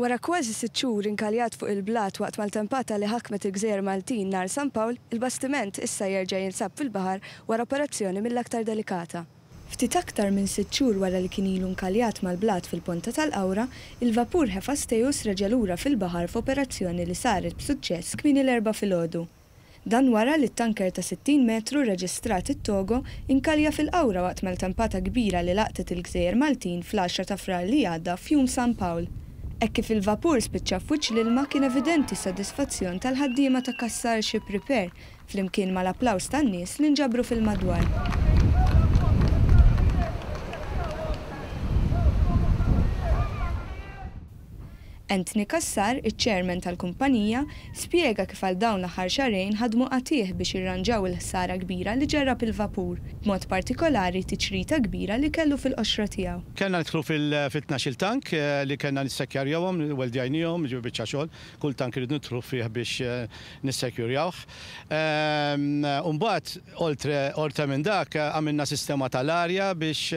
Wara kważi 6 xhur inkaljat fuq il-blat waqt mal-tempata li ħakmet il-Gżejjer Maltin nhar San Pawl, il-bastiment issa jerġa' jinsab fil-baħar wara operazzjoni mill-aktar delikata. Ftit aktar minn 6 xhur wara li kien ilu nkaljat mal-blat fil-Ponta tal-Qawra, il-vapur Hephasteus reġa' lura fil-baħar f'operazzjoni li saret b'suċċess kmieni l-4 filgħodu. Dan wara li t-tanker ta' 60 metru reġistrat it-Togo inkalja fil-Qawra waqt mal-tempata kbira li laqtet il-Gżejjer Maltin fl-10 ta' frar li għadda f'jum San Pawl. Hekk kif il-vapur spiċċa f'wiċċ l-ilma kien evidenti s-sodisfazzjon tal-ħaddiema ta' Kassar Ship Repair flimkien mal-applaws tan-nies li nġabru fil-madwar. Anthony Kassar, iċ-chairman tal-kumpanija, spjega kif għal dawn l-aħħar xarejn ħadmu qatih biex irranġaw il-ħsara kbira li ġarrab il-vapur, b'mod partikolari tiċrita kbira li kellu fil-qoxra tiegħu. Kellna nidħlu fil-12 tank li kellna nissekjarjawhom, weldjajnihom, ġibu biċċa xogħol, kull tank irid nidħlu fih biex nissekjurjawh. Mbagħad oltre minn dak għamilna sistema tal-arja biex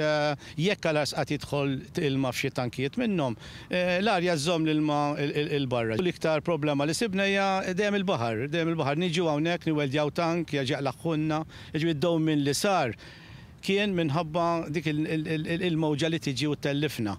jekk għal qatt jidħol ilma f'xi tankijiet minnhom, l-arja żżomm il-barra. L-iktar problema li sibna hija dejjem il-baħar, niġu hawnhekk niweldjaw tank, jaġaq laħħunna, jiġu id-dew minn li sar kien minħabba dik il-mowġa li tiġi u tellifna.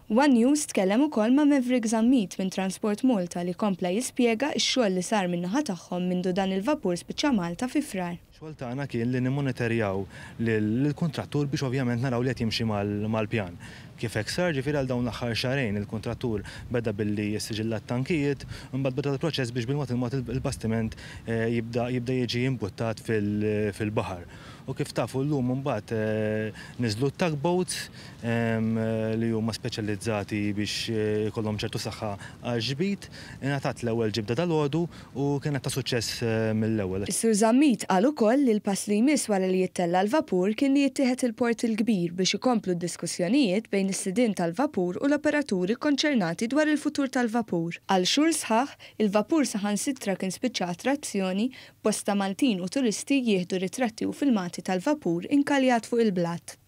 One News tkellem ukoll ma' Maverick Zammit minn Transport Malta li kompla jispjega x-xogħol li sar min-naħa tagħhom mindu dan il-vapur spiċċa Malta fi frar. Xogħol tagħna kien li nimmonitorjaw lill-kuntrattur biex ovvjament naraw li qed jimxi mal-pjan. Kif hekk sar ġifier għal dawn l-aħħar xahrejn il-kuntrattur beda billi jissiġilla t-tankijiet, imbagħad beda l-proċess biex bil-mod il-bastiment jibda jiġi imbuttat fil-baħar. U kif tafu llum imbagħad niżlu tugboats li huma speċjalizzati biex ikollhom ċertu saħħa għal ġbit, ingħatat l-ewwel ġibda dalgħodu u kienet ta' suċċess mill-ewwel. Is-Sur Zammit qal ukoll li l-pass li jmiss wara li jittella l-vapur kien li jittieħed il-port il-kbir biex ikomplu d-diskussjonijiet bejn is-sidien tal-vapur u l-operaturi konċernati dwar il-futur tal-vapur. Għal xhur sħaħ, il-vapur saħansitra kien spiċċa attrazzjoni bosta Maltin u turisti jieħdu ritratti u filmati tal-vapur inkaljat fuq il-blat.